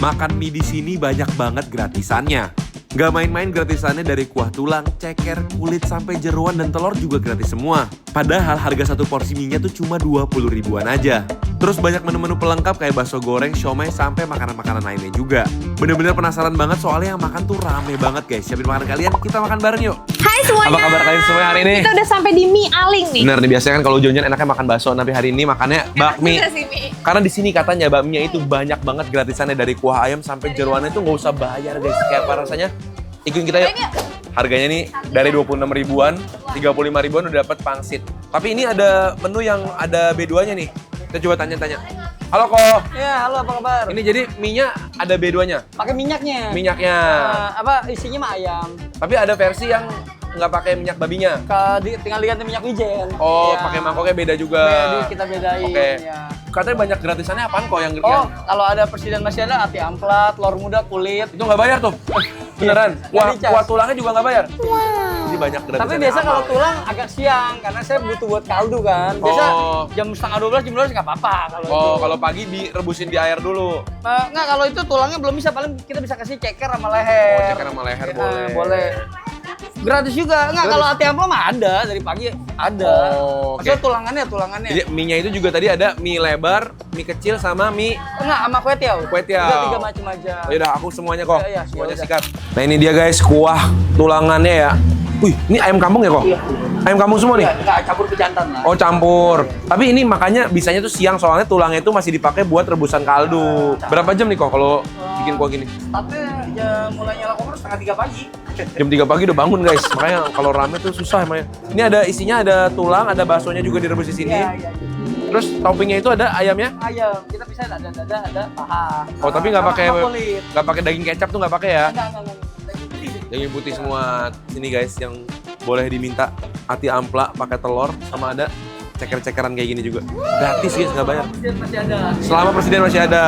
Makan mie di sini banyak banget gratisannya. Gak main-main gratisannya dari kuah tulang, ceker, kulit, sampai jeroan dan telur juga gratis semua. Padahal harga satu porsi mie-nya tuh cuma 20 ribuan aja. Terus banyak menu-menu pelengkap kayak bakso goreng, siomay, sampai makanan-makanan lainnya juga. Bener-bener penasaran banget soalnya yang makan tuh rame banget guys. Siapin makanan kalian, kita makan bareng yuk. Hai semuanya. Apa kabar kalian semua hari ini? Kita udah sampai di Mie Aling nih. Bener nih, biasanya kan kalau hujan-hujan enaknya makan bakso, tapi hari ini makannya bakmi. Enak juga sih, Mi. Karena di sini katanya bakminya itu banyak banget gratisannya dari kuah ayam sampai jeroannya itu nggak usah bayar guys. Kayak apa rasanya? Ikutin kita yuk. Harganya nih dari 26 ribuan, 35 ribuan udah dapat pangsit. Tapi ini ada menu yang ada B2-nya nih. Kita coba tanya-tanya. Halo Ko. Ya, halo apa kabar? Ini jadi mie-nya ada B2-nya. Pakai minyaknya. Minyaknya. Isinya mah ayam. Tapi ada versi yang nggak pakai minyak babinya. Tinggal diganti minyak wijen. Oh, Ya. pakai mangkoknya beda juga. Kita bedain. Oke. Ya. Katanya banyak gratisannya apaan kok yang Oh, kalau ada presiden masih ada ati amplat, telur muda, kulit. itu nggak bayar tuh. Beneran. Nggak dicas. Kuah tulangnya juga nggak bayar. Jadi banyak gratisannya. Tapi biasa amal. kalau tulang agak siang karena saya butuh buat kaldu kan. Biasa Oh. jam setengah 12, jam 12 nggak apa-apa kalau Oh, itu. kalau pagi direbusin di air dulu. Nggak, kalau itu tulangnya belum bisa, paling kita bisa kasih ceker sama leher. Oh, ceker sama leher boleh. Boleh. Gratis juga. Nggak, kalau ati amplat mah ada, dari pagi ada. Oh, oke. Maksudnya tulangannya. Jadi mie-nya itu juga tadi ada mie lebar, mie kecil sama mie. Enggak, sama kue tiaw. Kue tiaw. Udah 3 macam aja. Yaudah, aku semuanya kok. Iya, Semuanya yaudah. sikat. Nah, ini dia guys, kuah tulangannya ya. Wih, ini ayam kampung ya kok? Iya. Ayam kampung semua nih? Enggak campur ke jantan lah. Oh, campur. Tapi ini makanya bisanya tuh siang soalnya tulangnya itu masih dipakai buat rebusan kaldu. Berapa jam nih kok kalau bikin kuah gini? Startnya ya mulai nyala kompor setengah 3 pagi. Jam 3 pagi udah bangun guys. Makanya kalau rame tuh susah emangnya. Ini ada isinya, ada tulang, ada baksonya juga direbus di sini. Iya. Terus toppingnya itu ada ayamnya? Ayam, kita bisa ada dada, ada paha. Oh, tapi nggak Sama- pakai sama kulit. nggak pakai daging kecap tuh nggak pakai ya? Enggak. Daging putih semua. Ini guys yang boleh diminta ati ampla pakai telur sama ada ceker-cekeran kayak gini juga. Gratis guys, nggak bayar. Presiden masih ada. Selama presiden masih ada.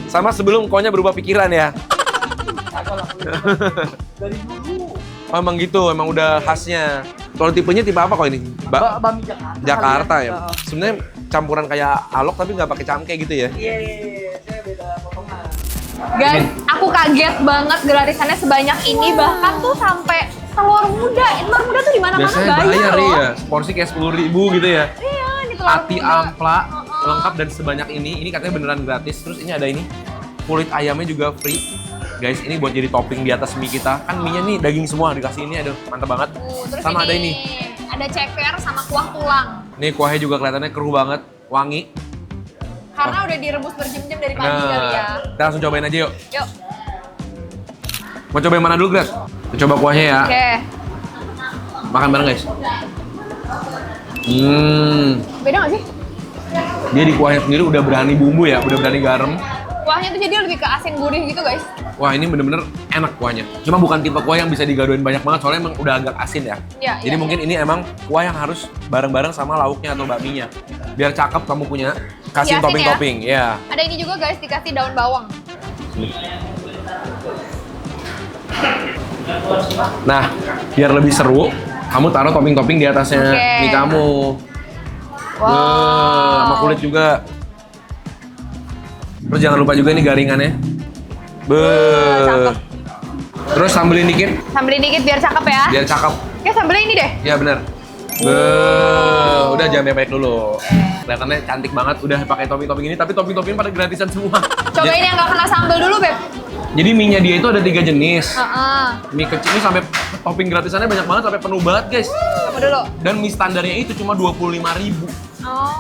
Sama sebelum konya berubah pikiran ya. Dari dulu. Oh, emang gitu, emang udah khasnya. Kalau tipenya tipe apa kok ini? Bami Jakarta. Jakarta kali ya. Sebenarnya campuran kayak alok tapi nggak pakai cangkeh gitu ya. Iya, saya beda potongan. Guys, aku kaget banget gratisannya sebanyak ini, bahkan tuh sampai telur muda. Telur muda tuh di mana-mana Biasanya bayar bayar loh. ya, porsi kayak 10.000 gitu ya. Iya, ini telur Ati muda. ampla lengkap dan sebanyak ini katanya beneran gratis. Terus ini ada ini kulit ayamnya juga free. Guys, ini buat jadi topping di atas mie kita. Kan mie-nya nih daging semua dikasih ini, aduh mantap banget. Terus Sama ada ini. ada ceker sama kuah tulang. Nih kuahnya juga kelihatannya keruh banget, wangi. Karena udah direbus berjam-jam dari pagi kali ya. Kita langsung cobain aja yuk. Yuk. Mau cobain mana dulu, Gras? Kita coba kuahnya ya. Oke. Makan bareng, guys. Beda nggak sih? Dia di kuahnya sendiri udah berani bumbu ya, udah berani garam. Kuahnya tuh jadi lebih ke asin gurih gitu guys. Wah, ini bener-bener enak kuahnya. Cuma bukan tipe kuah yang bisa digadoin banyak banget, soalnya emang udah agak asin ya. Iya, Jadi iya, mungkin ini emang kuah yang harus bareng-bareng sama lauknya atau bakminya. Biar cakep kamu punya. Kasih Diasin topping-topping, ya. Ada ini juga guys, dikasih daun bawang. Nah, biar lebih seru, kamu taruh topping-topping di atasnya Oke. mie kamu. Sama kulit juga. Terus jangan lupa juga nih garingannya. Cakep. Terus sambelin dikit, Sambelin dikit biar cakep ya. biar cakep. Oke, sambelin ini deh. Ya benar. Udah jangan banyak dulu. Kelihatannya cantik banget, udah pakai topping-topping ini, tapi topping-topping pada gratisan semua. Cobain yang nggak kena sambel dulu, Beb. Jadi mie-nya dia itu ada 3 jenis. Heeh. Mie kecil ini sampai topping gratisannya banyak banget, sampai penuh banget guys. Coba dulu. Dan mie standarnya itu cuma 25.000. Oh.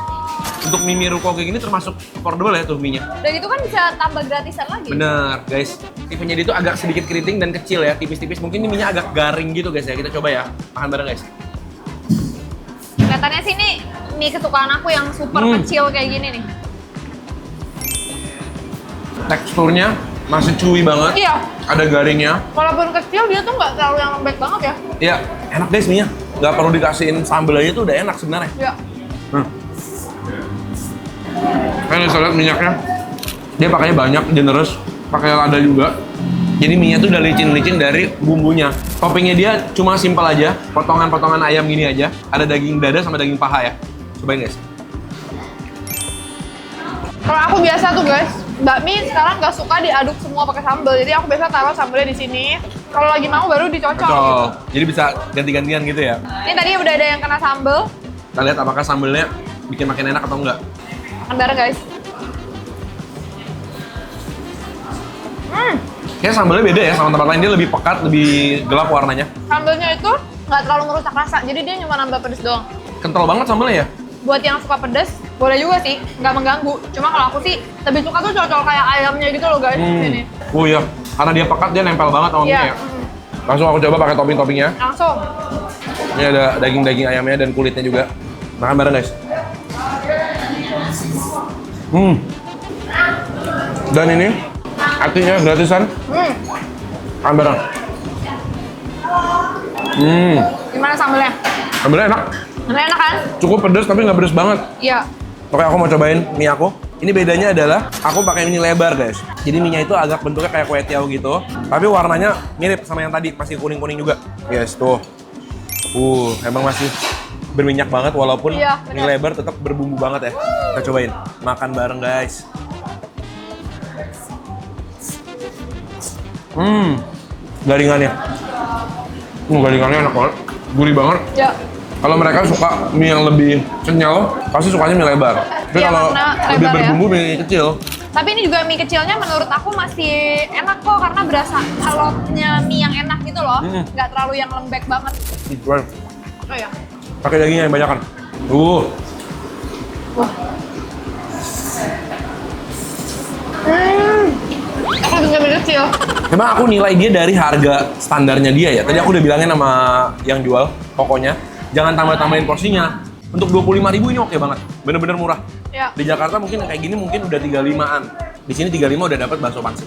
Untuk mie ruko kayak gini termasuk affordable ya tuh mie-nya. Dan itu kan bisa tambah gratisan lagi. Bener guys, tipenya dia itu agak sedikit keriting dan kecil ya, tipis-tipis. Mungkin ini mie-nya agak garing gitu guys ya, kita coba ya. Makan bareng guys. Kelihatannya sih ini mie kesukaan aku yang super kecil kayak gini nih. Teksturnya masih chewy banget. Iya. Ada garingnya. Walaupun kecil dia tuh nggak terlalu yang lembek banget ya. Iya, enak guys mie-nya. Nggak perlu dikasihin sambal aja tuh udah enak sebenarnya. Iya. Kalian bisa lihat minyaknya. Dia pakainya banyak, generous. Pakai lada juga. Jadi mie-nya tuh udah licin-licin dari bumbunya. Toppingnya dia cuma simpel aja. Potongan-potongan ayam gini aja. Ada daging dada sama daging paha ya. Cobain guys. Kalau aku biasa tuh guys, bakmi sekarang nggak suka diaduk semua pakai sambal, jadi aku biasa taruh sambalnya di sini. Kalau lagi mau baru dicocol. Betul. Jadi bisa ganti-gantian gitu ya. Ini tadi udah ada yang kena sambal. Kita lihat apakah sambelnya bikin makin enak atau enggak. Makan bareng guys. Kayaknya sambelnya beda ya sama tempat lain, dia lebih pekat, lebih gelap warnanya. Sambalnya itu nggak terlalu merusak rasa, jadi dia cuma nambah pedes doang. Kental banget sambelnya ya. Buat yang suka pedes, boleh juga sih, nggak mengganggu. Cuma kalau aku sih lebih suka tuh cocol kayak ayamnya gitu loh guys. Sini. Oh iya, karena dia pekat dia nempel banget sama Iya. mie ya. Langsung aku coba pakai topping-toppingnya. Langsung. Ini ada daging-daging ayamnya dan kulitnya juga. Makan bareng guys. Dan ini artinya gratisan. Makan bareng. Gimana sambalnya? Sambelnya enak. Enak kan? Cukup pedas tapi nggak pedas banget. Iya. Oke, aku mau cobain mie aku. Ini bedanya adalah aku pakai mie lebar guys. Jadi mie-nya itu agak bentuknya kayak kue tiaw gitu, tapi warnanya mirip sama yang tadi, masih kuning-kuning juga. Yes, tuh. Emang masih berminyak banget walaupun Iya, mie bener. lebar tetap berbumbu banget ya. Kita cobain. Makan bareng guys. Garingannya. Garingannya enak banget. Gurih banget. Ya. Kalau mereka suka mie yang lebih kenyal, pasti sukanya mie lebar. Tapi Iya, kalau karena lebih lebar ya. berbumbu mie kecil, Tapi ini juga mie kecilnya menurut aku masih enak kok karena berasa alotnya mie yang enak gitu loh. Nggak terlalu yang lembek banget. dijual. Oh ya. Pakai dagingnya yang banyak kan. Aku juga mie kecil. Memang aku nilai dia dari harga standarnya dia ya. Tadi aku udah bilangin sama yang jual pokoknya, jangan tambah-tambahin porsinya. Untuk 25.000 ini oke banget. Bener-bener murah. Ya. Di Jakarta mungkin kayak gini mungkin udah 35-an. Di sini 35 udah dapat bakso pangsit.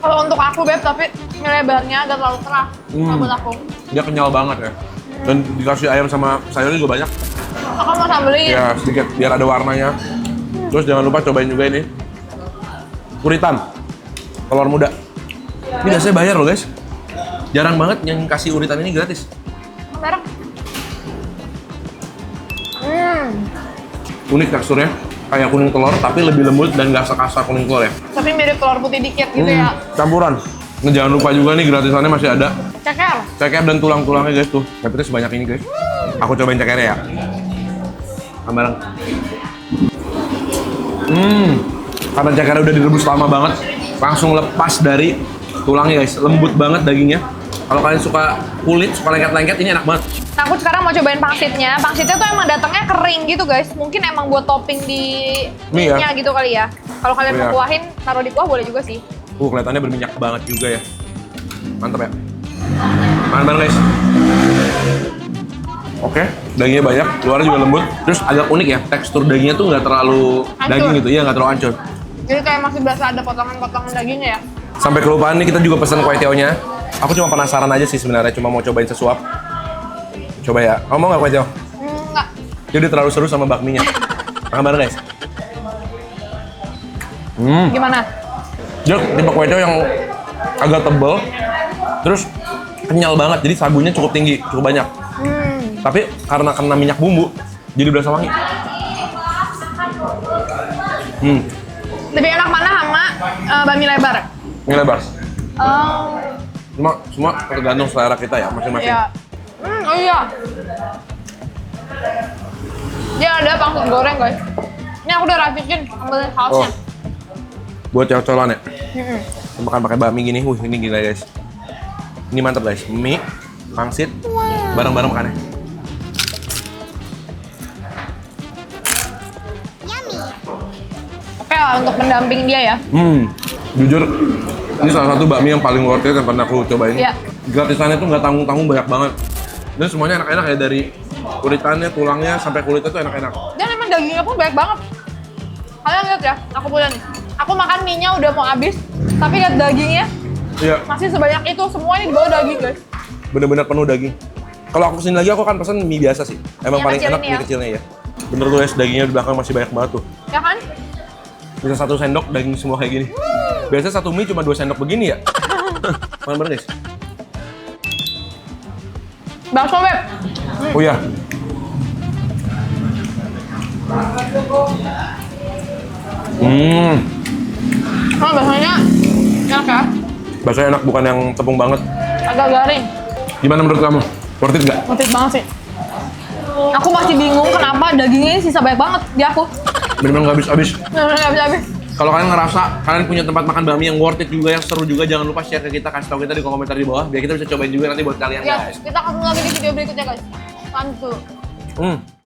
Kalau untuk aku beb, tapi mie lebarnya agak terlalu terah kalau buat aku. Dia kenyal banget ya. Dan dikasih ayam sama sayurnya juga banyak. Aku mau sambelin. Ya sedikit biar ada warnanya. Terus jangan lupa cobain juga ini uritan telur muda. Ini biasanya bayar loh guys. Jarang banget yang kasih uritan ini gratis. Bareng. Unik teksturnya, kayak kuning telur tapi lebih lembut dan gak sekasar kuning telur ya. Tapi mirip telur putih dikit gitu ya. Campuran. Nah, jangan lupa juga nih gratisannya masih ada Ceker. ceker dan tulang-tulangnya guys tuh. Dapetnya sebanyak ini guys. Aku cobain cekernya ya. Bareng. Karena cekernya udah direbus lama banget, langsung lepas dari tulangnya guys. Lembut banget dagingnya. Kalau kalian suka kulit, suka lengket-lengket, ini enak banget. Nah, aku sekarang mau cobain pangsitnya. Pangsitnya tuh emang datangnya kering gitu guys. Mungkin emang buat topping di Mie ya? mie-nya gitu kali ya. Kalau kalian Oh, mau iya. kuahin, taruh di kuah boleh juga sih. Kelihatannya berminyak banget juga ya. Mantap ya. Makan bareng guys. Oke, dagingnya banyak, luarnya juga lembut. Terus agak unik ya, tekstur dagingnya tuh nggak terlalu Hancur. daging gitu, ya nggak terlalu hancur. Jadi kayak masih berasa ada potongan-potongan dagingnya ya. Sampai kelupaan nih kita juga pesen kue tiaonya. Aku cuma penasaran aja sih sebenarnya, cuma mau cobain sesuap. Coba ya, kamu mau nggak kue tiao? Enggak. Jadi terlalu seru sama bakminya. Makan bareng guys. Gimana? Dia tipe kue tiao yang agak tebel, terus kenyal banget, jadi sagunya cukup tinggi, cukup banyak. Tapi karena kena minyak bumbu, jadi berasa wangi. Lebih enak mana sama bakmi lebar? Ini lebar. Oh, Semua tergantung selera kita ya, masing-masing. iya. Oh iya. Dia ada pangsit goreng guys. Ini aku udah racikin ambil sausnya. Buat cocol-cocolan ya. Makan pakai bakmi gini, ini gila guys. Ini mantap guys, mie, pangsit, bareng-bareng makannya. Oke lah untuk pendamping dia ya. Jujur, ini salah satu bakmi yang paling worth it yang pernah aku cobain. Iya. Gratisannya tuh nggak tanggung-tanggung, banyak banget. Dan semuanya enak-enak ya, dari uritannya, tulangnya, sampai kulitnya tuh enak-enak. Dan emang dagingnya pun banyak banget. Kalian lihat ya, aku punya nih. Aku makan mie-nya udah mau habis, tapi lihat dagingnya Iya, masih sebanyak itu. Semuanya di bawah daging guys. bener-bener penuh daging. Kalau aku kesini lagi, aku akan pesen mie biasa sih. Emang Yang paling kecil enak ini mie ya? kecilnya ya. Bener tuh guys, dagingnya di belakang masih banyak banget tuh. Ya kan? Bisa 1 sendok daging semua kayak gini. Biasanya 1 mie cuma 2 sendok begini ya. Makan bareng guys. Bakso beb. Oh iya. Nah, biasanya enak ya, Baksonya enak, bukan yang tepung banget. agak garing. Gimana menurut kamu? Worth it nggak? Worth it banget sih. Aku masih bingung kenapa dagingnya ini sisa banyak banget di aku. Bener-bener nggak habis-habis. Bener-bener nggak habis-habis. Kalau kalian ngerasa kalian punya tempat makan bami yang worth it juga, yang seru juga, jangan lupa share ke kita, kasih tahu kita di komentar di bawah, biar kita bisa cobain juga nanti buat kalian Ya, guys. kita ketemu lagi di video berikutnya guys. Mantul.